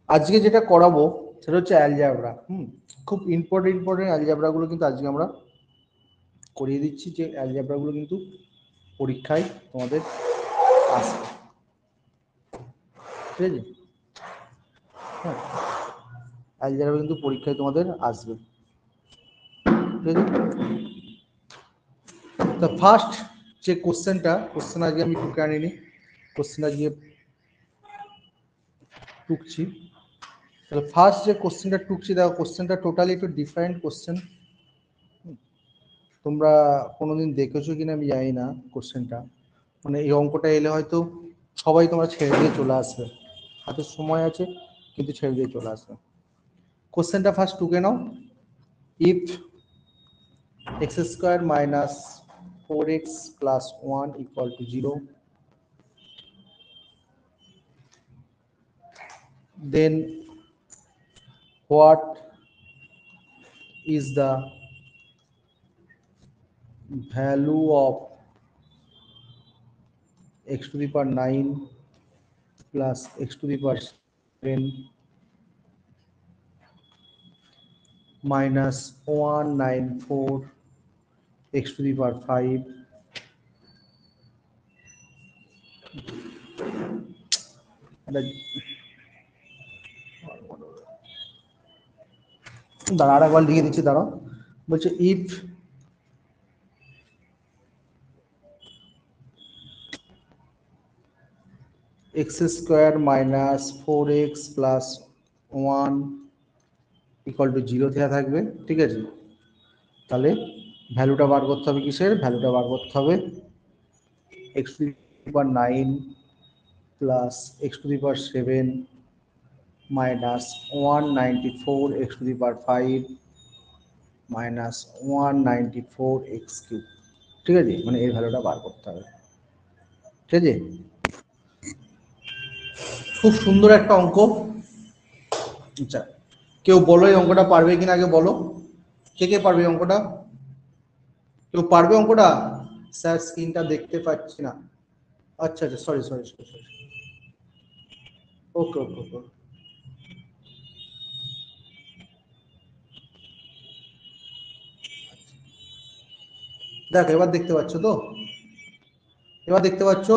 আজকে যেটা করাবো সেটা হচ্ছে অ্যালজেব্রা। খুব ইম্পর্টেন্ট অ্যালজেব্রাগুলো কিন্তু আজকে আমরা করিয়ে দিচ্ছি, যে অ্যালজেব্রাগুলো কিন্তু পরীক্ষায় তোমাদের আসবে, ঠিক আছে? হ্যাঁ, অ্যালজেব্রা কিন্তু পরীক্ষায় তোমাদের আসবে, ঠিক আছে? তো ফার্স্ট যে কোশ্চেন আজকে আমি টুকে আনিনি, কোশ্চেন আজকে টুকছি। তাহলে ফার্স্ট যে কোশ্চেনটা টুকছি, দেখো কোশ্চেনটা টোটালি একটু ডিফারেন্ট কোশ্চেন। তোমরা কোনোদিন দেখেছো কিনা আমি জানি না কোশ্চেনটা, মানে এই অঙ্কটা এলে হয়তো সবাই তোমরা ছেড়ে দিয়ে চলে আসবে, হাতে সময় আছে কিন্তু ছেড়ে দিয়ে চলে আসবে। কোশ্চেনটা ফার্স্ট টুকে নাও। If x square minus 4x plus 1 equal to 0, then what is the value of x to the power 9 plus x to the power 7 minus 194 x to the power 5 দাঁড়া আরেকবার লিখে দিচ্ছি, দাঁড়াও। বলছে if x square minus 4x plus 1 equal to 0 দেওয়া থাকবে, ঠিক আছে? তাহলে ভ্যালুটা বার করতে হবে, কিসের ভ্যালুটা বার করতে হবে? x to the power 9 plus x to the power 7 minus 194 x to the power 5 minus 194 x cube, ঠিক আছে? মানে এর ভ্যালুটা বার করতে হবে, ঠিক আছে? খুব সুন্দর একটা অঙ্ক। আচ্ছা, কেউ বলো এই অঙ্কটা পারবে কিনা আগে বলো, কে কে পারবে অঙ্কটা? কেউ পারবে অঙ্কটা? স্যার স্ক্রিনটা দেখতে পাচ্ছি না। আচ্ছা আচ্ছা, সরি সরি সরি সরি, ওকে ওকে ওকে। দেখো এবার দেখতে পাচ্ছ তো? এবার দেখতে পাচ্ছ?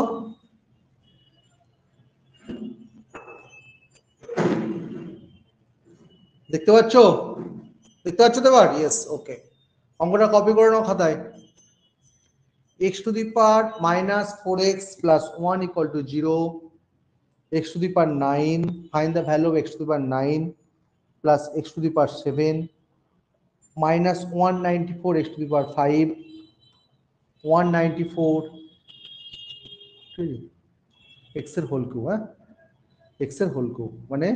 দেখতে পাচ্ছ? দেখতে পাচ্ছ তো এবার? ইয়েস, ওকে। অঙ্কটা কপি করে নাও খাতায়। x to the power minus 4x plus 1 equal to 0, x to the power 9, find the value of x to the power 9 plus x to the power 7 minus 194 x to the power 5, 194 x এর whole cube, হ্যাঁ x এর whole cube মানে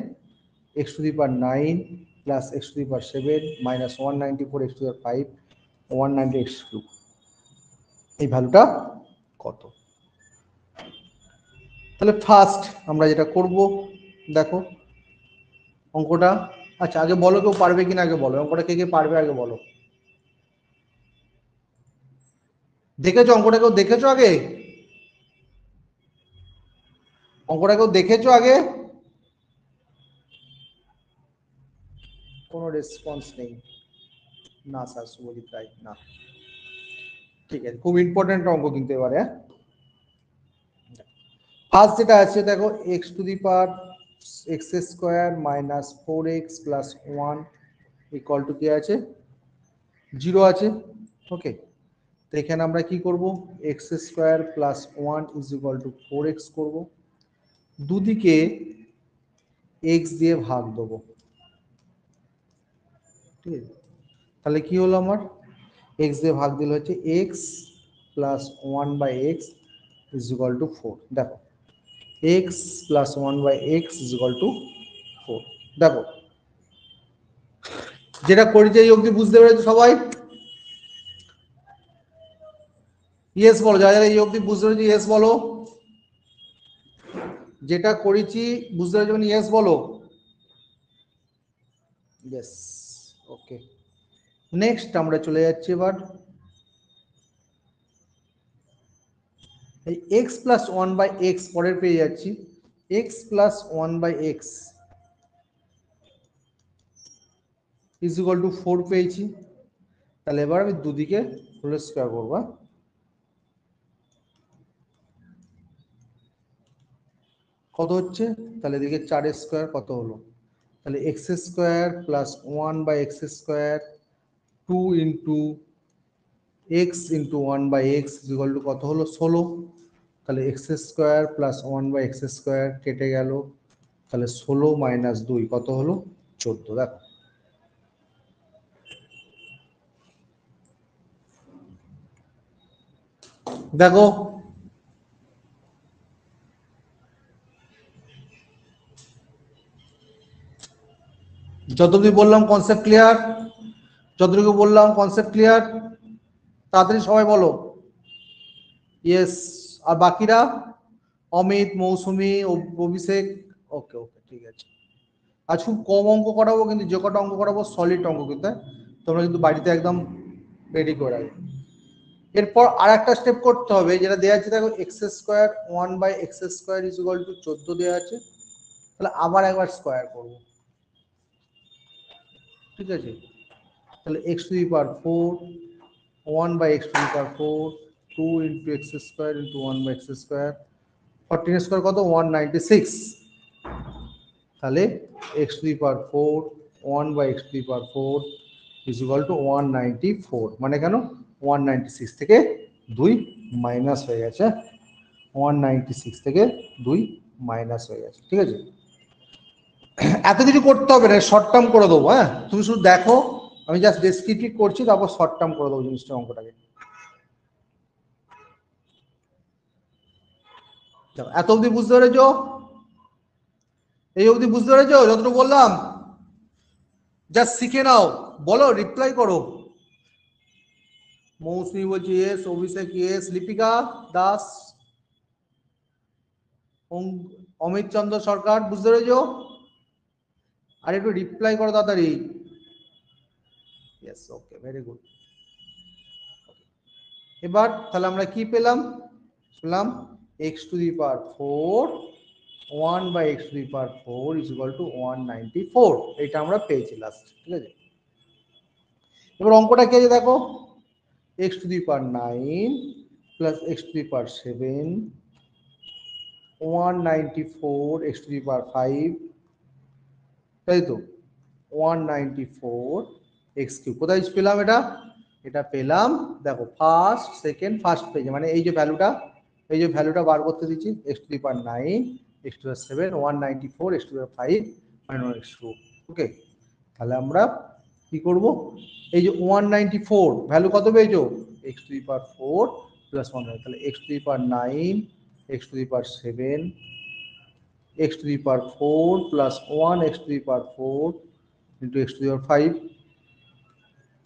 x to the power 9 plus x to the power 7 minus 194 x to the power 5, 190 x cube. এই ভ্যালুটা কত? তাহলে first আমরা যেটা করব, দেখো অঙ্কটা। আচ্ছা আগে বলো কেউ পারবে কিনা, আগে বলো অঙ্কটা কে কে পারবে আগে বলো। দেখেছো অঙ্কটা? কেউ দেখেছো আগে অঙ্কটা? কেউ দেখেছো আগে? কোনো রেসপন্স নেই না স্যার, শুভজিৎ রায় না। ঠিক আছে, খুব ইম্পর্টেন্ট অঙ্ক কিন্তু এবারে। ফার্স্ট যেটা আছে দেখো, x to the power x square minus 4x plus 1 equal two কি আছে? 0 আছে, ওকে। তো এখানে আমরা কি করব? X square plus 1 is equal two 4x করবো, দুদিকে x দিয়ে ভাগ দেবো, ঠিক আছে? তাহলে কি হলো আমার? x দিয়ে ভাগ দিলে হচ্ছে x plus 1 by x is equal to 4। দেখো x plus 1 by x is equal to 4। দেখো যেটা করেছে এই অবধি বুঝতে পেরেছো সবাই? ইয়েস বলো, যারা যারা এই অবধি বুঝতে পেরেছো ইয়েস বলো। যেটা করেছি বুঝতে পেরেছো মানে ইয়েস বলো। ইয়েস, ওকে। নেক্সট আমরা চলে যাচ্ছি এবার এই x প্লাস 1 বাই এক্স পরের পেয়ে যাচ্ছি। x plus 1 by x is equal to 4 পেয়েছি। তাহলে এবার আমি দুদিকে হোল স্কোয়ার করবো। কত হচ্ছে? তাহলে এদিকে 4 স্কোয়ার কত হলো? তাহলে x square plus 1 by x square 2 into x into 1 by x equal to কত হলো? 16। তাহলে x square plus 1 by x square কেটে গেল, তাহলে 16 মাইনাস 2 কত হলো? 14। দেখো দেখো যতটুকু বললাম কনসেপ্ট ক্লিয়ার? যতটুকু বললাম কনসেপ্ট ক্লিয়ার? তাড়াতাড়ি সবাই বলো ইয়েস। আর বাকিরা অমিত, মৌসুমী, অভিষেক? ওকে ওকে ঠিক আছে। আজ খুব কম অঙ্ক করাবো, কিন্তু যে কটা অঙ্ক করাবো সলিড অঙ্ক কিন্তু, তোমরা কিন্তু বাড়িতে একদম রেডি করে রাখবে। এরপর আর একটা স্টেপ করতে হবে, যেটা দেওয়া আছে দেখো, x square 1 by x square is equal to 14 দেওয়া আছে। তাহলে আবার একবার স্কোয়ার করবো, ঠিক আছে? তাহলে x to the power 4 1 by x to the power 4 2 into x square into 1 by x square 14 square কত? 196। তাহলে x to the power 4 1 by x to the power 4 is equal to 194। মানে কেন? 196 থেকে 2 মাইনাস হয়ে গেছে। 196 থেকে 2 মাইনাস হয়ে গেছে, ঠিক আছে? এত কিছু করতে হবে না, শর্ট টার্ম করে দেবো। হ্যাঁ, তুমি শুধু দেখো, আমি জাস্ট ডেসক্রিপটিভ করছি, তারপর শর্ট টার্ম করে দেবো জিনিসটা, অঙ্কটাকে। এত অবধি বুঝতে পেরেছো? এই অবধি বুঝতে পেরেছো যতটুকু বললাম? জাস্ট শিখে নাও, বলো, রিপ্লাই করো। মৌসুমী বলছি ইয়েস, অভিষেক ইয়েস, লিপিকা দাস, অমিত চন্দ্র সরকার বুঝতে পেরেছো? আর একটু রিপ্লাই করো তাড়াতাড়ি। Yes, okay, very good. এবার তাহলে আমরা কি পেলাম? পেলাম x to the power 4 1 by x to the power 4 is equal to 194। এটা আমরা পেয়েছি লাস্ট, ঠিক আছে? এবার অঙ্কটা কি আছে দেখো, x to the power 9 plus x to the power 7 194 x to the power 5, তাই তো? 194 এক্স কিউব। কোথায় পেলাম এটা? এটা পেলাম দেখো ফার্স্ট সেকেন্ড ফার্স্ট পেজে, মানে এই যে ভ্যালুটা, এই যে ভ্যালুটা বার করতে দিচ্ছি, x to the power 9 x to the power 7 194 x to the power 5 x cube. Okay, তাহলে আমরা কি করব? এই যে 194 ভ্যালু কত পেয়েছো? X to the power 4 plus 1, তাহলে x to the power 9 x to the power 7 x to the power 4 plus 1 x to the power 4 into x to the power 5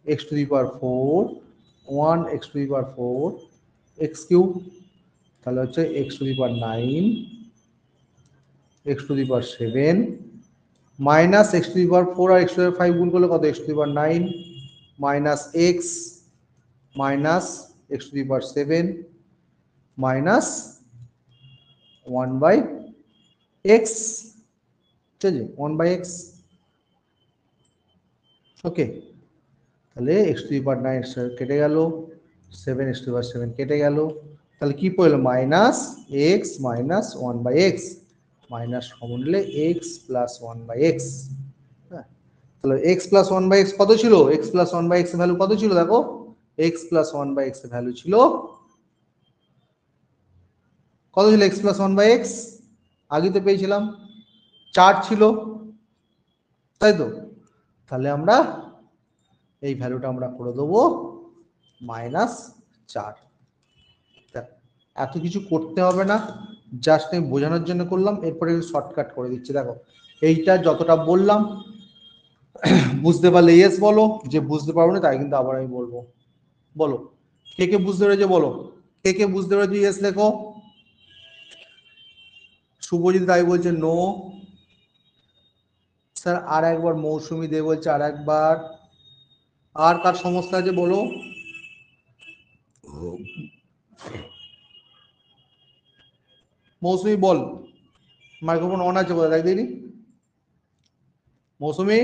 x to the power 4 1 x to the power 4 x cube, তাহলে হচ্ছে x to the power 9 x to the power 7 minus x to the power 4 R x to the power 5 গুণ করলে কত? x to the power 9 minus x minus x to the power 7 minus 1 by x, ঠিক আছে? 1 by x। ওকে, তাহলে x to the power 9 কেটে গেল, 7 x to the power 7 কেটে গেল, তাহলে কি পড়লো? Minus x minus 1 by x, minus common নিলে এক্স প্লাস 1 বাই এক্স। হ্যাঁ, তাহলে এক্স প্লাস 1 বাই এক্স কত ছিল? X plus 1 by x value কত ছিল দেখো? X plus 1 by x value ছিল কত ছিল? এক্স প্লাস 1 বাই এক্স আগে তো পেয়েছিলাম 4 ছিল, তাই তো? তাহলে আমরা এই ভ্যালুটা আমরা করে দেবো -4। এত কিছু করতে হবে না, জাস্ট আমি বোঝানোর জন্য করলাম। এরপরে শর্টকাট করে দিচ্ছি, দেখো এইটা যতটা বললাম বুঝতে পারলে ইয়েস বলো, যে বুঝতে পারবো না তাই কিন্তু আবার আমি বলবো। বলো কে কে বুঝতে পেরেছে, বলো কে কে বুঝতে পেরেছে, ইয়েস লেখো। শুভজিৎ রায় বলছে নো স্যার। আর একবার মৌসুমী দে বলছে আর একবার। আর কার সমস্যা আছে বলো? মৌসুমী বল, মাইক্রোফোন অন আছে বলে দেখ দিনি। মৌসুমী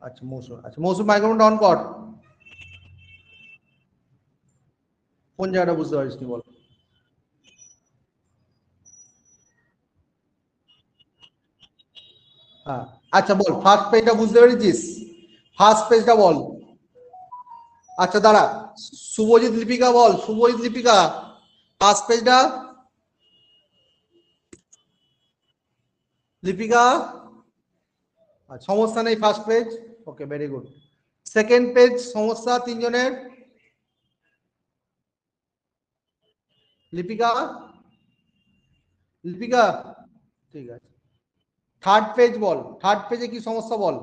আচ্ছা মৌসুম, আচ্ছা মৌসুম মাইক্রোফোনটা অন কর। কোন জায়গাটা বুঝতে পারিস নি বল? হ্যাঁ আচ্ছা বল, ফার্স্ট পেজটা বুঝতে পেরেছিস? ফার্স্ট পেজটা বল। আচ্ছা দাঁড়া, শুভজিৎ লিপিকা বল, শুভজিৎ লিপিকা ফার্স্ট পেজটা। লিপিকা সমস্যা নেই, first page okay, very good. Second page সমস্যা তিনজনের। লিপিকা, লিপিকা ঠিক আছে। থার্ড পেজ বল, থার্ড পেজে কি সমস্যা বল।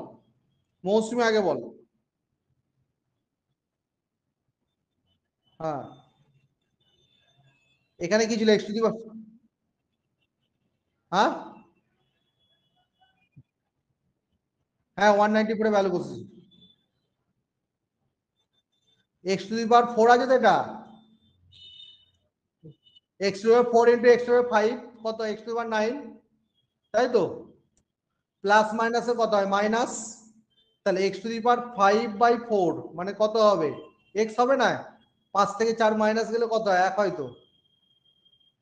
মৌসুমি আগে বল। হ্যাঁ এখানে কি ছিল এক্স টু দি পাওয়ার? হ্যাঁ হ্যাঁ 194 ভ্যালু বসেছি। এক্স টু দি পাওয়ার 4 আছে তো এটা। X to the power 4 into x to the power 5 কত? এক্স টু দি পাওয়ার 9, তাই তো? প্লাস মাইনাসে কত হয়? মাইনাস। তাহলে এক্স টু দি পাওয়ার 5/4 মানে কত হবে? এক্স হবে না? 5 থেকে 4 মাইনাস গেলে কত হয়? 1 হয়তো,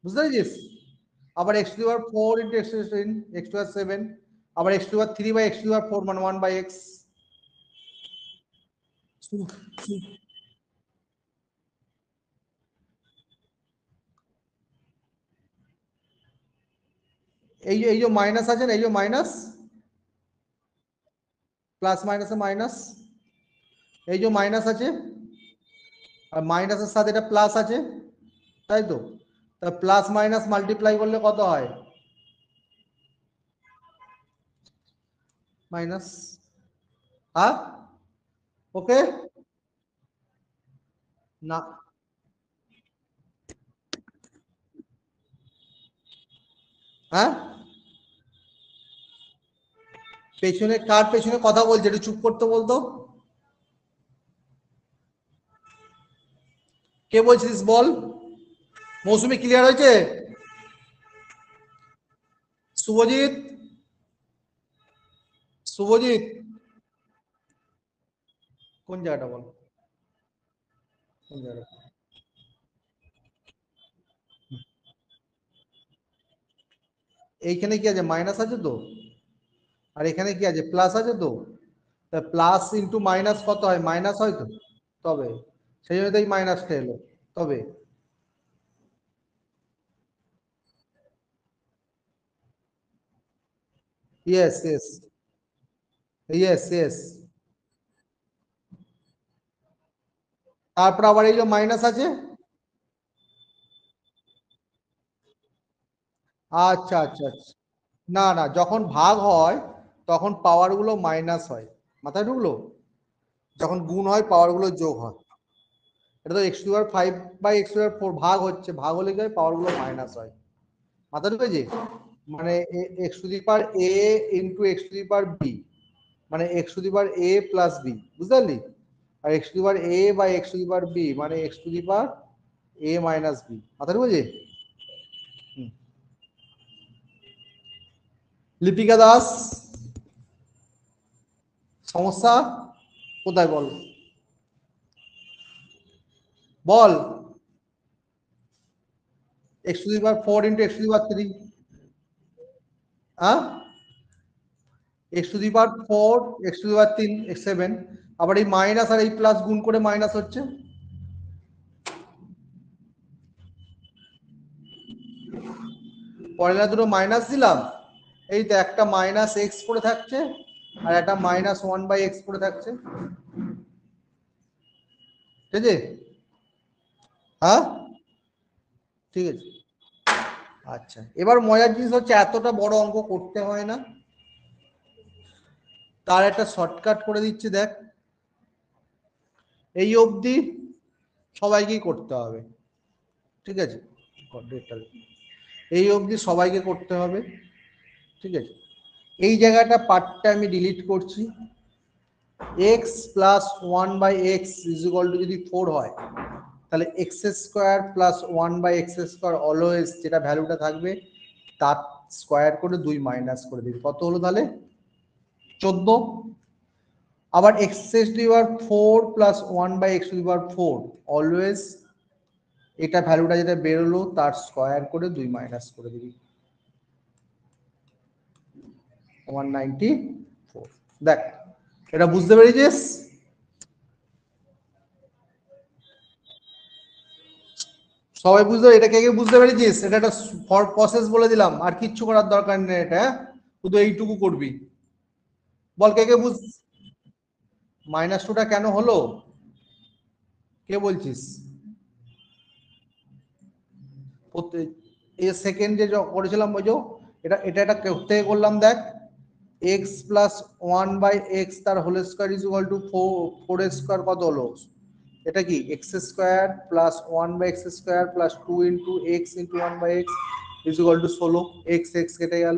বুঝতে পেরেছিস? আবার x to the power 4 into x to the power 7, আবার x to the power 3/x to the power 4 মানে 1/x। এই যে মাইনাস আছে না, এই যে মাইনাস, প্লাস মাইনাসে মাইনাস, এই যে মাইনাস আছে আর মাইনাসের সাথে এটা প্লাস আছে, তাই তো? তা প্লাস মাইনাস মাল্টিপ্লাই করলে কত হয়? মাইনাস। হ্যাঁ ওকে না, হ্যাঁ পেছনে কার পেছনে কথা বলছে? একটু চুপ করতে বলতো। কে বলছিস বল? মৌসুমি ক্লিয়ার হয়েছে? শুভজিৎ, শুভজিৎ কোন জায়গাটা বল, কোন জায়গাটা? এইখানে কি আছে? মাইনাস আছে তো, আর এখানে কি আছে? প্লাস আছে তো। প্লাস ইন্টু মাইনাস কত হয়? মাইনাস হয় তো। তবে সেই জন্য তো এই মাইনাসটা এলো। তবে ইয়েস ইয়েস, ইয়েস ইয়েস। তারপর আবার এই যে মাইনাস আছে। আচ্ছা আচ্ছা আচ্ছা, না না, যখন ভাগ হয় তখন পাওয়ার গুলো মাইনাস হয়, মাথায় ঢুকলো? যখন গুণ হয় পাওয়ার গুলো যোগ হয়। এটা তো x to power 5/x to the power 4 ভাগ হচ্ছে, ভাগ হলে কি হয়? পাওয়ার গুলো মাইনাস হয়, মাথা ঢুকেছে? মানে x to the power a into x to the power b, মানে x to the power a plus b, বুঝতে পারলি? আর x to the power a by x to the power b মানে x to the power a minus b, মাথা ঢুকেছে? লিপিকা দাস সমস্যা কোথায় বল, বল। X to the power 4 into x to the power 3, হ্যাঁ x to the power 4 x to the power 3 7, আবার এই মাইনাস আর এই প্লাস গুণ করে মাইনাস হচ্ছে। পরের না দুটো মাইনাস দিলাম, এই তো একটা মাইনাস এক্স করে থাকছে আর একটা -1/x করে থাকছে, ঠিক আছে? হ্যাঁ ঠিক আছে। আচ্ছা এবার মজার জিনিস হচ্ছে এতটা বড় অঙ্ক করতে হয় না, তার একটা শর্টকাট করে দিচ্ছি দেখ। এই অবধি সবাইকেই করতে হবে, ঠিক আছে? এই অবধি সবাইকে করতে হবে, ঠিক আছে? এই জায়গাটা পার্টটা আমি ডিলিট করছি। X plus 1/x is equal two যদি 4 হয় তাহলে x square plus 1/x square always যেটা ভ্যালুটা থাকবে তার স্কোয়ার করে 2 মাইনাস করে দিবি, কত হলো তাহলে? 14। আবার x to the power 4 plus 1 by x to the power 4 always এটা ভ্যালুটা যেটা বেরোলো তার স্কয়ার করে 2 মাইনাস করে দিবি 194। দেখ এটা বুঝতে পেরেছিস? সবাই বুঝতে, এটা কে কে বুঝতে পেরেছিস? এটা একটা প্রসেস বলে দিলাম, আর কিচ্ছু করার দরকার নেই, এটা শুধু এইটুকু করবি। বল কে কে বুঝ, -2টা কেন হলো, কে বলছিস? এই সেকেন্ড যে করেছিলাম ওই যে এটা এটা এটা থেকে করলাম, দেখ x প্লাস 1 বাই এক্স তার whole square is equal to 4 square কত হলো, এটা কি x square plus 1 by x square plus 2 into x into 1 by x is equal to 16। X x কেটে গেল,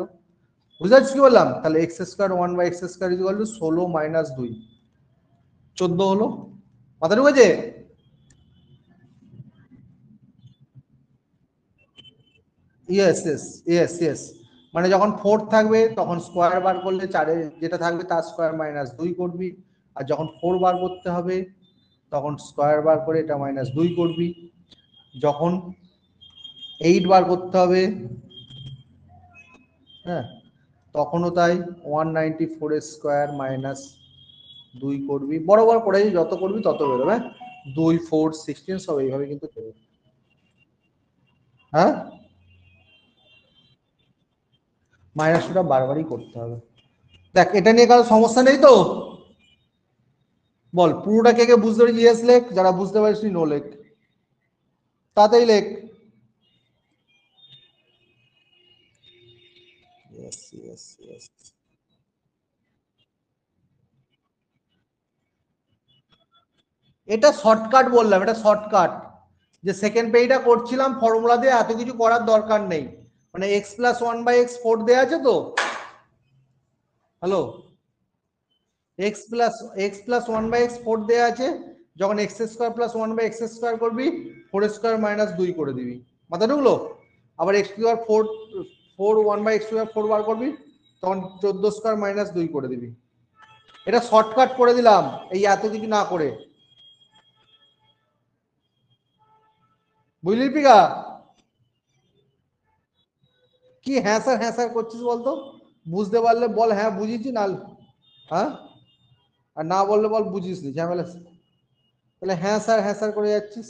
বুঝতে পারছিস কি বললাম? তাহলে x square 1 by x square is equal to 16 minus 2 14 হলো। মাথা ঢুকেছে? ইয়েস ইয়েস ইয়েস ইয়েস, মানে যখন 4 থাকবে তখন স্কোয়ার বার করলে 4 যেটা থাকবে তার স্কোয়ার মাইনাস 2 করবি, আর যখন 4 বার করতে হবে তখন স্কোয়ার বার করে এটা মাইনাস 2 করবি, যখন 8 বার করতে হবে, হ্যাঁ, তখনও তাই 194 স্কোয়ার মাইনাস 2 করবি, বড় বড় করে যত করবি তত বেরোবে, 2 4 16 সব এইভাবে কিন্তু বেরোবে। হ্যাঁ, মাইনাসটা বারবারই করতে হবে। দেখ এটা নিয়ে কারো সমস্যা নেই তো? বল পুরোটা কে কে বুঝতে পেরেছি ইয়েস লেখ, যারা বুঝতে পারিস নো লেখ, তাতেই লেখ। ইয়েস ইয়েস ইয়েস, এটা শর্টকাট বললাম, এটা শর্টকাট, যে সেকেন্ড পেজটা করছিলাম ফর্মুলা দিয়ে, এত কিছু করার দরকার নেই, মানে এক্স প্লাস 1 বাই এক্স 4 দেওয়া আছে তো, hello, x plus 1 by x 4 দেওয়া আছে, যখন x square plus 1 by x square করবি 4 স্কোয়ার মাইনাস 2 করে দিবি, মাথা ঢুকলো? আবার এক্স টু আর 4 1 বাই এক্স টু 4 বার করবি তখন 14 স্কোয়ার মাইনাস 2 করে দিবি। এটা শর্টকাট করে দিলাম এই এত কিছু না করে, বুঝলি পিকা? কি হ্যাঁ স্যার হ্যাঁ স্যার করছিস বলতো? বুঝতে পারলে বল হ্যাঁ বুঝেছি, না হ্যাঁ, আর না বললে বল বুঝিস নি, ঝামেলা। তাহলে হ্যাঁ স্যার করে যাচ্ছিস।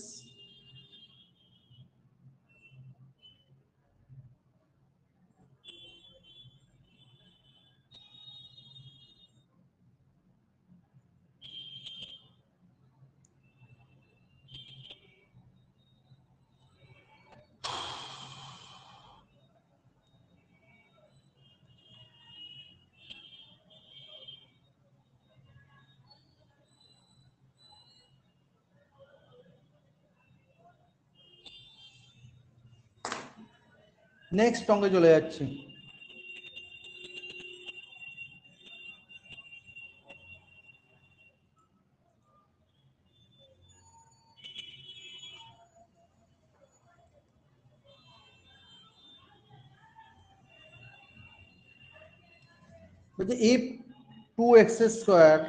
নেক্সট অঙ্কে চলে যাচ্ছি। if 2x square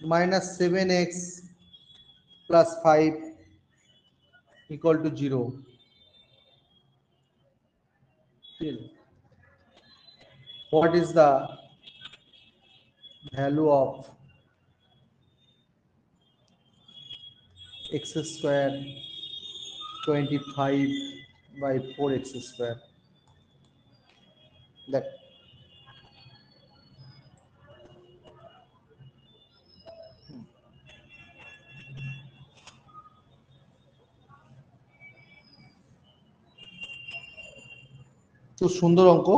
minus 7x plus 5 equal to 0, what is the value of x square 25 by 4x square? That তো সুন্দর অঙ্ক।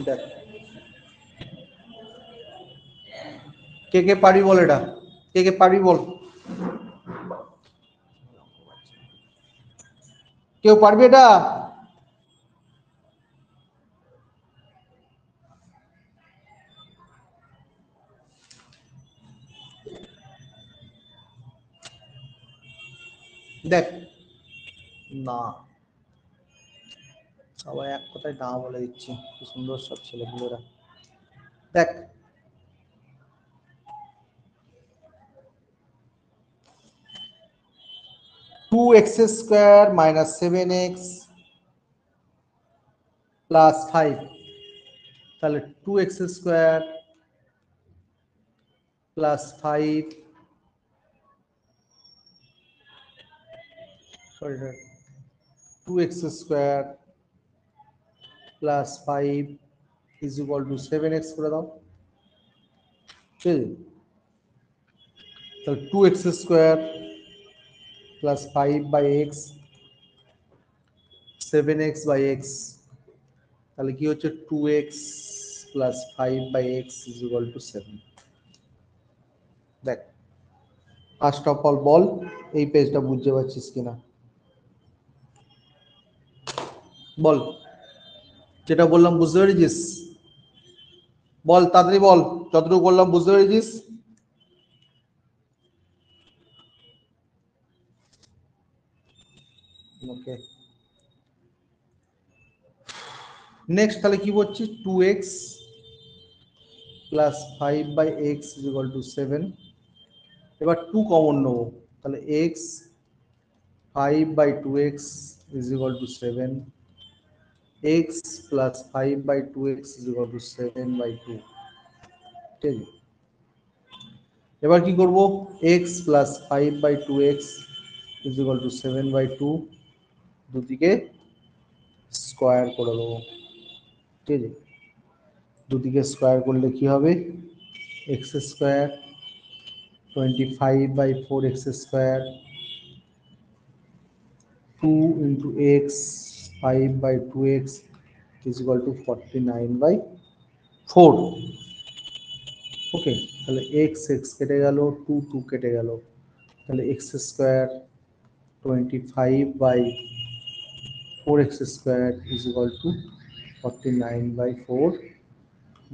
দেখ কে কে পারি বল, এটা কে কে পারি বল, কেউ পারবি এটা? দেখ না, সবাই এক কথায় না বলে দিচ্ছি, কি সুন্দর সব ছেলেগুলোরা। দেখ 2x square minus 7x plus 5, তাহলে 2x square plus 5, sorry 2x square plus 5 is equal to 7x করে দাও, ঠিক আছে? তাহলে 2x square plus 5 by x 7x by x, তাহলে কি হচ্ছে 2x plus 5 by x is equal to 7। দেখ ফার্স্ট অফ অল বল এই পেজটা বুঝতে পারছিস কিনা, বল যেটা বললাম বুঝতে পেরেছিস? বল তাড়াতাড়ি বল, যতটুকু বললাম বুঝতে পেরেছিস? ওকে, নেক্সট তাহলে কি বলছি 2x plus 5 by x is equal to 7। এবার 2 কমন নেবো, তাহলে x 5 by 2x is equal to 7, x plus 5 by 2x is equal to 7 by 2, ঠিক আছে? এবার কি করব, x plus 5 by 2x is equal to 7 by 2, দুদিকে স্কোয়ার করে দেবো, ঠিক আছে? দুদিকে স্কোয়ার করলে কি হবে, x square 25 by 4x square 2 into x 5 by 2x is equal to 49 by 4। Okay, তাহলে এক্স এক্স কেটে গেল, 2 2 কেটে গেল, তাহলে x square 25 by 4x square is equal to 49 by 4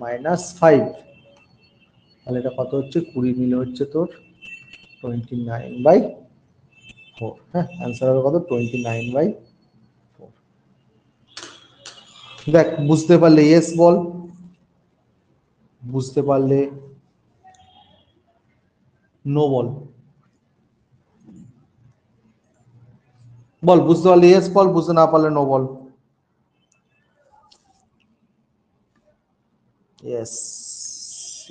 minus 5, তাহলে এটা কত হচ্ছে, 20 মিলে হচ্ছে তোর 29/4। হ্যাঁ, অ্যান্সার হবে কত, 29/4। দেখ বুঝতে পারলে ইয়েস বল, বুঝতে পারলে নো বল, বল বুঝতে পারলে ইয়েস বল, বুঝতে না পারলে নো বল। Yes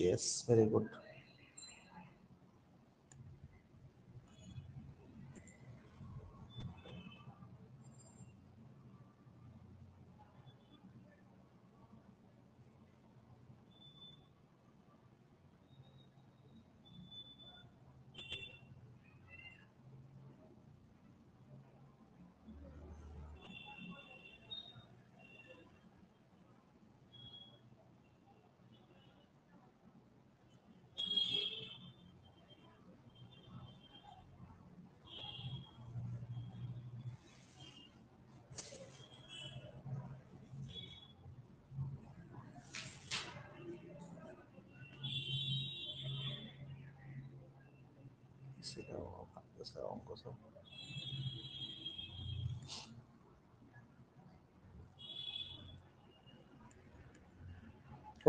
yes, very good.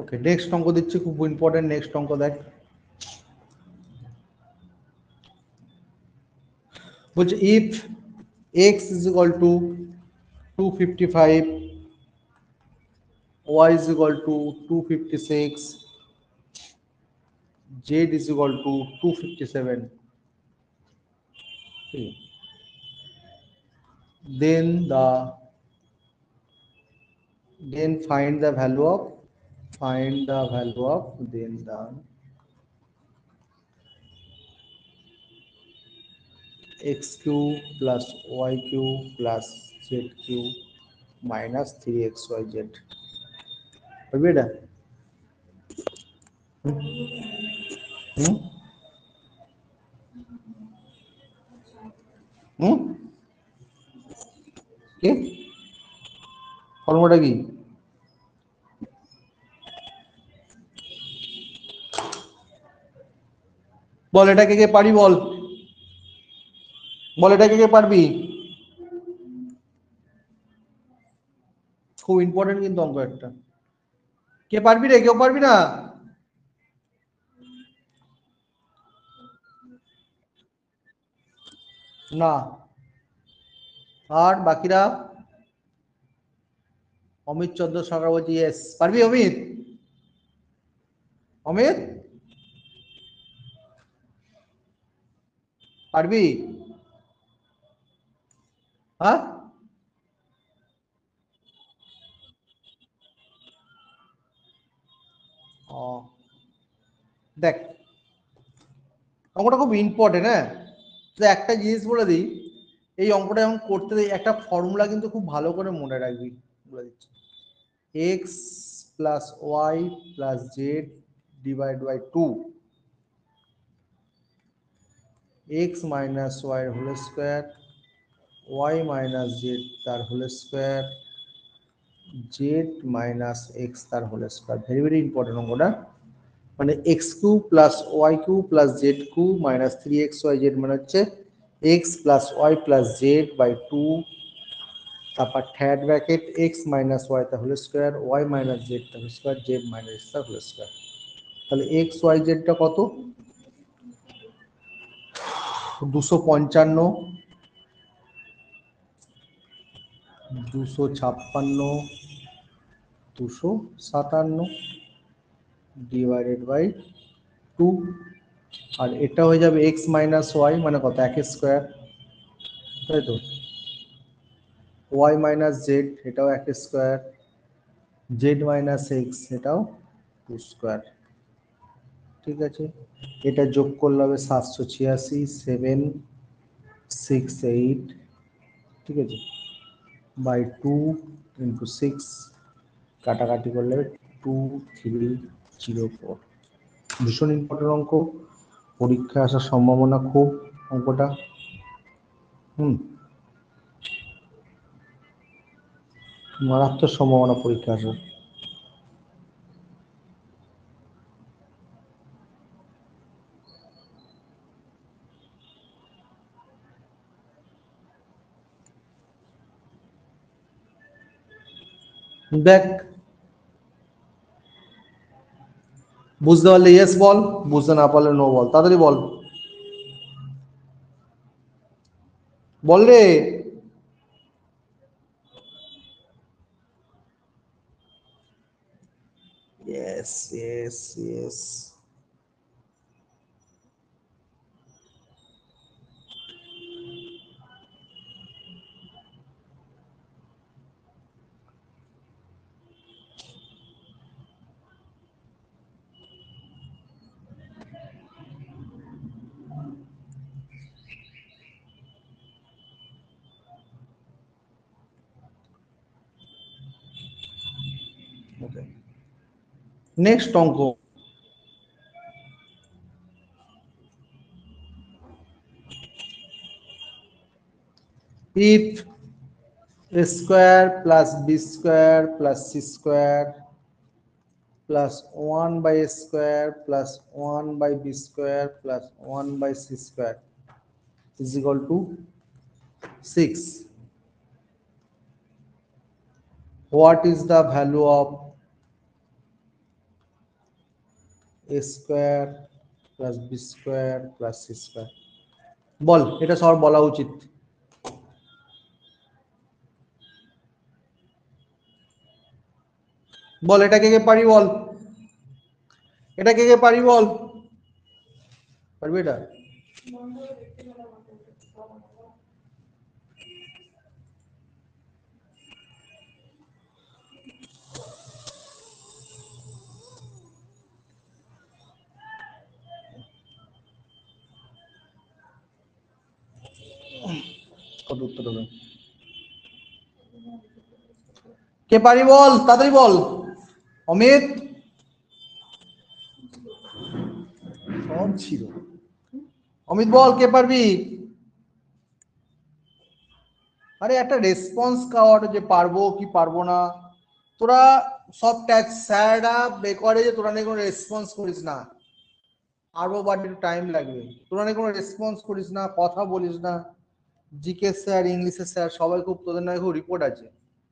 Okay, next অঙ্ক দিচ্ছি, খুব ইম্পর্টেন্ট নেক্সট অঙ্ক। দেখ বলছে if x is equal to 255, y is equal to 256, z is equal to 257, then find the value of then the x cube plus y cube plus z cube minus 3xyz, হবে এটা? হুম হুম, কি ফর্মুলাটা কি? বল এটাকে কে পারি বল, বল এটাকে কে পারবি? খুব ইম্পর্টেন্ট কিন্তু অঙ্ক একটা। কে পারবি রে? কেউ পারবি না? না। আর বাকিরা? অমিত চন্দ্র সরকার বলছি ইয়েস। পারবি অমিত? অমিত পারবি? হ্যাঁ ও দেখ, অঙ্কটা খুব ইম্পর্টেন্ট। হ্যাঁ, তো একটা জিনিস বলে দিই, এই অঙ্কটা যখন করতে দিই একটা ফর্মুলা কিন্তু খুব ভালো করে মনে রাখবি, বলে দিচ্ছি। X plus y plus z divide by 2, x minus y whole square, y minus z তার whole square, z minus x তার whole square. Very very important অঙ্কটা। মানে x cube plus y cube plus z cube minus 3xyz মানে হচ্ছে x plus y plus z by 2, তারপর third bracket x minus y তার whole square, y minus z তার whole square, z minus x তার whole square. তাহলে x Y জেডটা কত? 255, 256, 257 divided by 2। আর এটা হয়ে যাবে এক্স মাইনাস ওয়াই মানে কত? 1 স্কোয়ার, তাই তো। ওয়াই মাইনাস জেড এটাও 1 স্কোয়ার, জেড মাইনাস এক্স এটাও 2 স্কোয়ার। ঠিক আছে, এটা যোগ করলে হবে 786, 768, ঠিক আছে, বাই 2 ইন্টু 6, কাটাকাটি করলে 2304। ভীষণ ইম্পর্টেন্ট অঙ্ক, পরীক্ষায় আসার সম্ভাবনা খুব অঙ্কটা। মারাত্মক সম্ভাবনা পরীক্ষা আসার। দেখ, বুঝতে পারলে ইয়েস বল, বুঝতে না পারলে নো বল, তাড়াতাড়ি বল, বল রে। Yes yes yes. নেক্সট অঙ্ক, if a square plus b square plus c square plus 1 by a square plus 1 by b square plus 1 by c square is equal to 6, what is the value of a square plus b square plus c square? বল, এটা সবার বলা উচিত। বল এটা কে কে পারি? বল এটা কে কে পারি? বল পারবি এটা? কত উত্তর হবে? কে পারি বল, তাড়াতাড়ি বল। অমিত সব ছিল। অমিত বল, কে পারবি? আরে একটা রেসপন্স কাওয়ার যে পারবো কি পারবো না। তোরা সব ট্যাক্স স্যাররা বেকারে যে তোরা নিয়ে কোনো রেসপন্স করিস না, আরো বাট একটু টাইম লাগবে। তোরা নিয়ে কোনো রেসপন্স করিস না, কথা বলিস না, জিকে স্যার, ইংলিশের স্যার সবাই খুব, তোদের নাকি খুব রিপোর্ট আছে,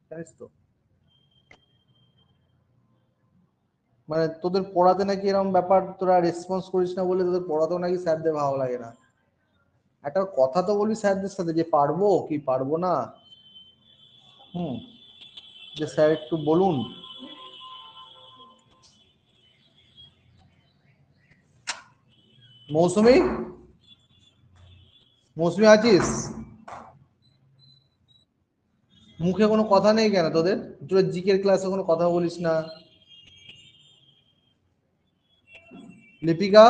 জানিস তো? মানে তোদের পড়াতে নাকি এরকম ব্যাপার, তোরা রেসপন্স করিস না বলে তোদের পড়াতেও নাকি স্যারদের ভালো লাগে না। একটা কথা তো বলি স্যারদের সাথে যে পারবো কি পারবো না। হুম, যে স্যার একটু বলুন। মৌসুমি, মৌসুমি আছিস? মুখে কোনো কথা নেই কেন তোদের? তোরা জিকের ক্লাসে কোনো কথা বলিস না। লিপিকা,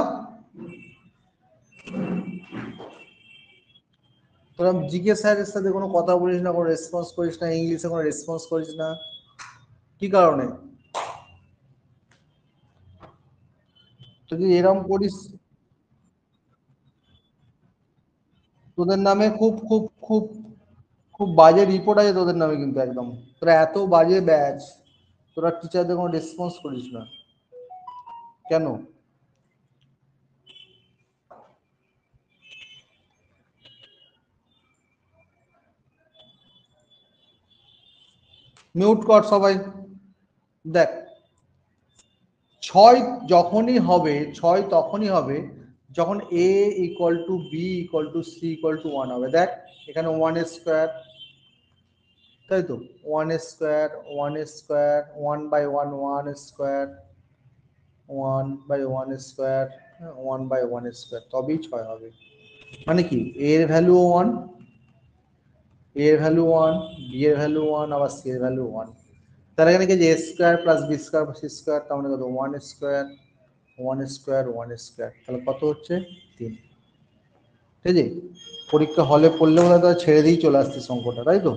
তোরা জিকে স্যারের সাথে কোনো কথা বলিস না, কোনো রেসপন্স করিস না, ইংলিশে কোনো রেসপন্স করিস না, কি কারণে? তুই যদি এরকম করিস, তোদের নামে খুব খুব খুব খুব বাজে রিপোর্ট আছে তোদের নামে কিন্তু, একদম তোরা এত বাজে ব্যাচ, তোরা টিচারদের কোনো রেসপন্স করিস না কেন? মিউট কর সবাই। দেখ, ছয় যখনই হবে, ছয় তখনই হবে যখন a equal to b equal to c equal to one হবে। দেখ এখানে ওয়ান স্কোয়ার, তাই তো, one square, one square, one by one, one square, one by one square, one by one square, তবেই ছয় হবে। মানে কি, এর ভ্যালু ওয়ান, এর ভ্যালু ওয়ান, বি এর ভ্যালু ওয়ান, আবার সি এর ভ্যালু ওয়ান। তার এখানে কি যে a square plus b square c square, তার মানে কত, one square, one square, one square, তাহলে কত হচ্ছে, তিন। ঠিক আছে, পরীক্ষা হলে পড়লে বলে তো ছেড়ে দিয়েই চলে আসছিস অঙ্কটা, তাই তো?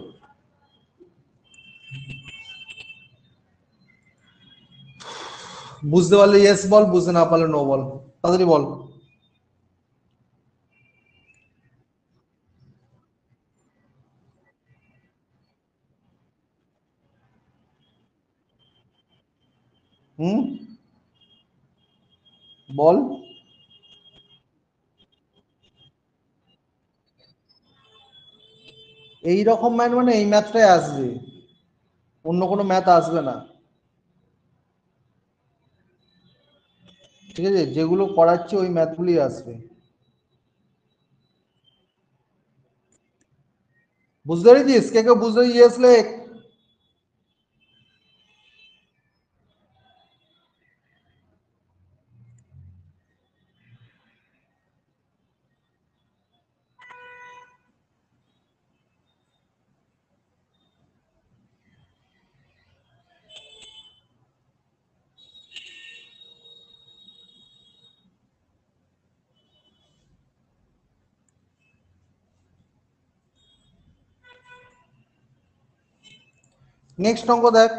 বুঝতে পারলে ইয়েস বল, বুঝতে না পারলে নো বল, তাড়াতাড়ি বল। হুম, বল। এই রকম ম্যাথ মানে এই ম্যাথটাই আসবে, অন্য কোনো ম্যাথ আসবে না। ঠিক আছে, যেগুলো করাচ্ছে ওই ম্যাথগুলি আসবে। বুঝতে পেরেছিস? কে কে বুঝতে ইয়েস লেখ। নেক্সট অঙ্ক দেখ,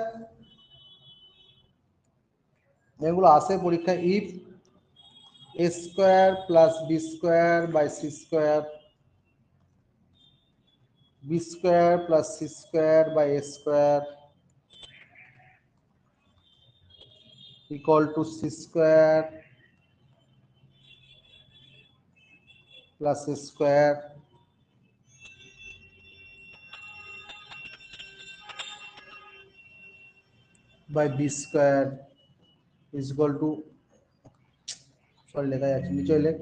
এগুলো আসে পরীক্ষায়। If a square plus b square by c square, b square plus c square by a square equal to c square plus a square by b square is equal to, sorry লেখা যাচ্ছে নিচে লেখ,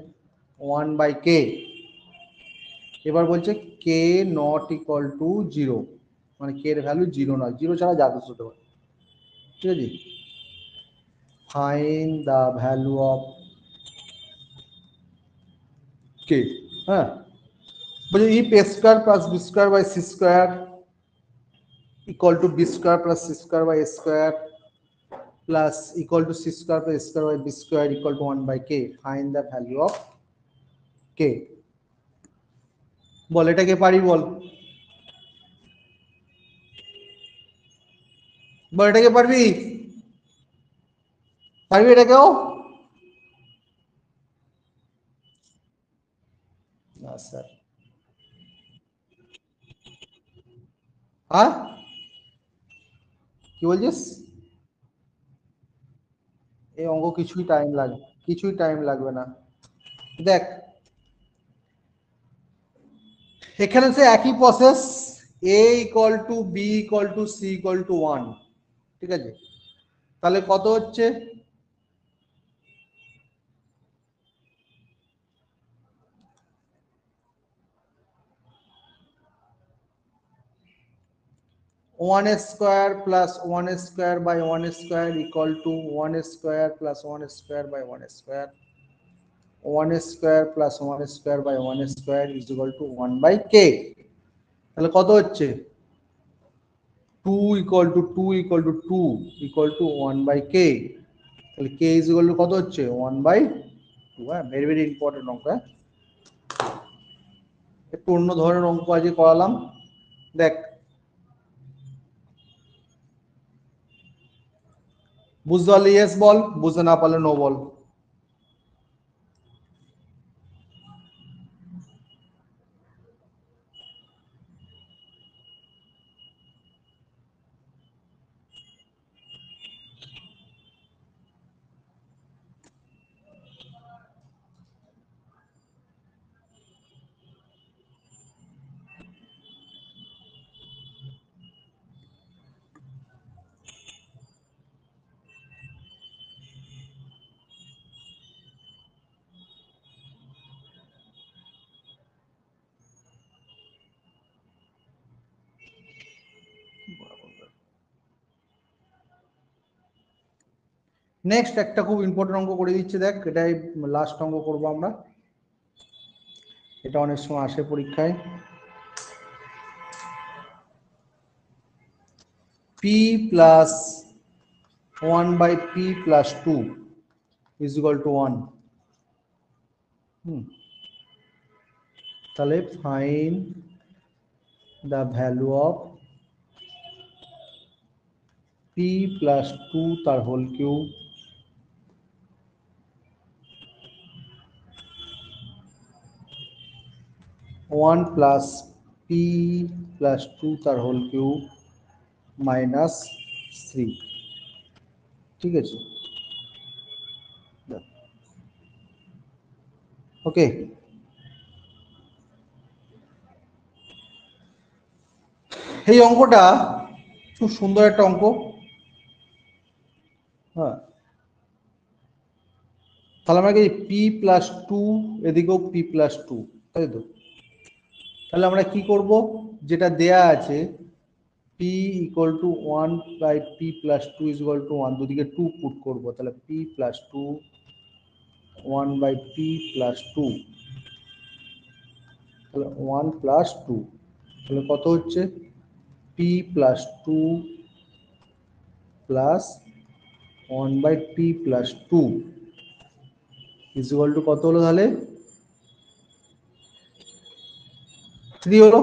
one by k. এবার বলছে k not equal to zero, মানে k এর value zero নয়, zero ছাড়া যা কিছু হতে পারে। ঠিক আছে, find the value of k. হ্যাঁ, বলছে if a square plus b square by c square equal to b square plus c square by a square plus equal to c square plus square by b square equal to one by k, find the value of k. বল এটাকে পারি, বল, বল এটাকে পারবি, পারবি এটাকেও? না sir. হ্যাঁ, কি বলছিস? এই অঙ্ক কিছুই টাইম লাগবে, কিছুই টাইম লাগবে না। দেখ, এখানে সে একই process, a equal to b equal to c equal to 1, ঠিক আছে। তাহলে কত হচ্ছে, one square plus one square by one square equal to one square plus one square by one square, one square plus one square by one square is equal to one by k. তাহলে কত হচ্ছে, two equal to two equal to two equal to one by k. তাহলে k is equal to কত হচ্ছে, one by two. হ্যাঁ, very very important অঙ্ক। একটু অন্য ধরনের অঙ্ক আজকে করালাম। দেখ, বুঝতে পারলে ইয়েস বল, বুঝতে না পারলে নো বল। নেক্সট একটা খুব ইম্পর্টেন্ট অঙ্ক করে দিচ্ছে, দেখ এটাই লাস্ট অঙ্ক করবো আমরা, এটা অনেক সময় আসে পরীক্ষায়। P plus one by p plus two is equal to one. তাহলে find the value of p plus two তার whole cube one plus p plus two তার হোল কিউব মাইনাস থ্রি, ঠিক আছে। ওকে, এই অঙ্কটা খুব সুন্দর একটা অঙ্ক। হ্যাঁ, তাহলে আমরা কি পি প্লাস টু, এদিকেও পি প্লাস টু, তাই তো। তাহলে আমরা কি করব, যেটা দেয়া আছে p equal to one by p plus two is equal to one, দুদিকে টু পুট করবো, তাহলে p plus two one by p plus two, তাহলে ওয়ান প্লাস টু, তাহলে কত হচ্ছে, p plus two plus one by p plus two is equal to কত হলো, তাহলে থ্রি হলো,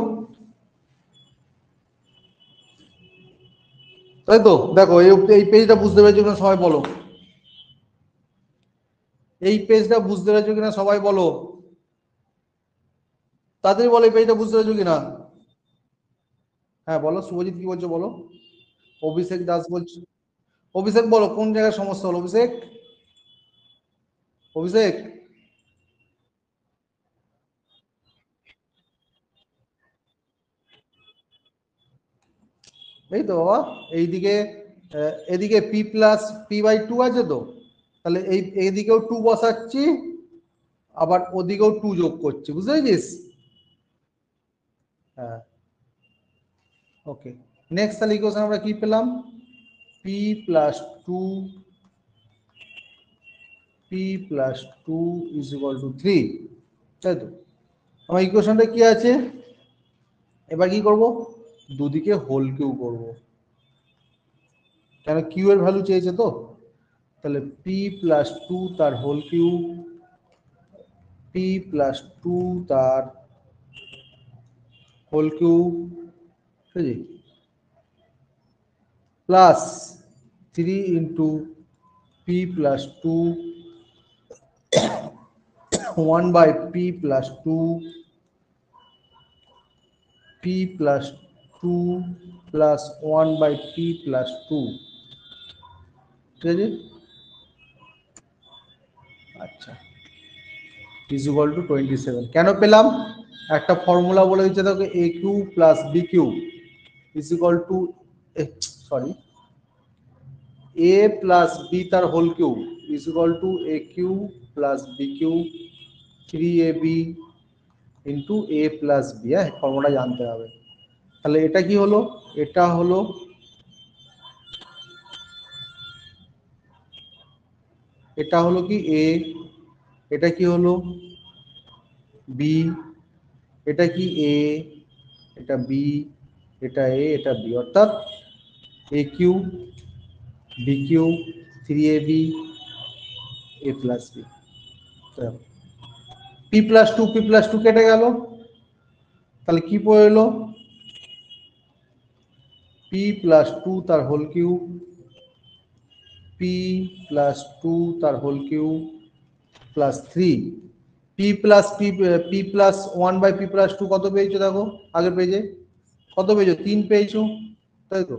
তাই তো। দেখো এই পেজটা বুঝতে পেরেছো কিনা সবাই বলো, এই পেজটা বুঝতে পেরেছো কিনা সবাই বলো, তাড়াতাড়ি বলো এই পেজটা বুঝতে পেরেছো কিনা। হ্যাঁ বলো, শুভজিৎ কি বলছো বলো। অভিষেক দাস বলছো, অভিষেক বলো কোন জায়গায় সমস্যা হলো, অভিষেক, অভিষেক। এই তো বাবা, এইদিকে এদিকে p plus p by two আছে তো, তাহলে এইদিকেও টু বসাচ্ছি, আবার ওদিকেও টু যোগ করছি, বুঝতে পেরেছিস। হ্যাঁ, ওকে। নেক্সট তাহলে ইকুয়েশন আমরা কি পেলাম, p plus two, p plus two is equal to three, তাই তো। আমার ইকুয়েশনটা কি আছে, এবার কি করব, দুদিকে হোল কিউ করব, কেন কিউ এর ভ্যালু চেয়েছে তো। তাহলে পি প্লাস টু তার whole cube, p plus two তার হোল কিউ, ঠিক আছে, plus three into p plus two one by p plus two, p plus two plus one by p plus two, ঠিক আছে। আচ্ছা, ইজ ইকুয়াল টু 27। কেন পেলাম? একটা ফর্মুলা বলে দিচ্ছে দেখো, a cube plus b cube is equal to, sorry, a plus b তার whole cube is equal to a cube plus b cube 3ab into a plus b. হ্যাঁ, formula জানতে হবে। তাহলে এটা কি হলো? এটা হলো কি এ, এটা কি হলো বি, এটা কি এ, এটা বি, এটা এ, এটা বি, অর্থাৎ a cube b cube 3ab a plus b. P plus two কেটে গেল, তাহলে কি পড়ে এলো? পি প্লাস টু তার whole cube, p plus two তার whole cube plus 3 p plus p plus 1/p plus 2 কত পেয়েছো দেখো আগের পেজে? কত পেয়েছো? 3 পেয়েছো, তাই তো?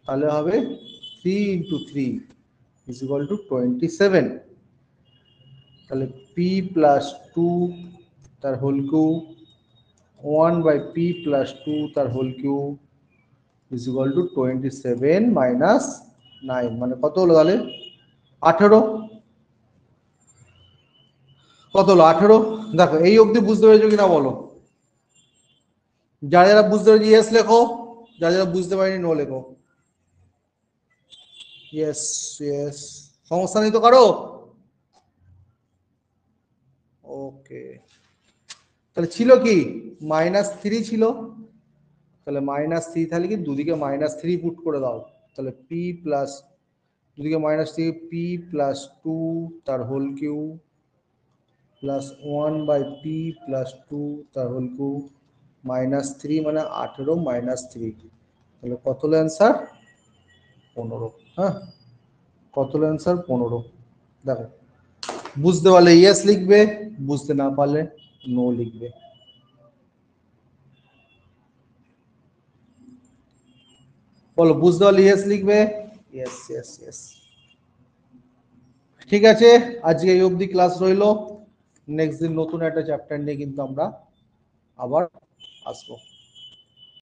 তাহলে হবে 3 ইন্টু 3 ইজ ইকুয়াল টু 27। তাহলে পি প্লাস টু তার হোল কিউ 1/p প্লাস 2 তার whole cube is equal to 27 minus 9, মানে কত হলো তাহলে? 18। কত হলো? 18। দেখো এই অবধি বুঝতে পেরেছো কিনা বলো? যারা যারা বুঝতে পেরেছি ইয়েস লেখো, যারা যারা বুঝতে পারিনি নো লেখো। ইয়েস ইয়েস, সমস্যা নেই তো কারো? ওকে, তাহলে ছিল কি? -3 ছিল। তাহলে -3, তাহলে কি দুদিকে -3 পুট করে দাও। তাহলে পি প্লাস, দুদিকে -3, পি প্লাস 2 তার whole cube plus 1/p plus 2 তার হোল কিউ -3, মানে 18 -3। তাহলে কত হলো অ্যান্সার? 15। হ্যাঁ, কত হলো অ্যান্সার? 15। দেখো, বুঝতে পারলে ইয়েস লিখবে, বুঝতে না পারলে নো লিখবে। বলো, বুঝতে পারলে ইয়েস লিখবে। Yes yes yes. ঠিক আছে, আজকে এই অবধি ক্লাস রইলো। নেক্সট দিন নতুন একটা চ্যাপ্টার নিয়ে কিন্তু আমরা আবার আসবো।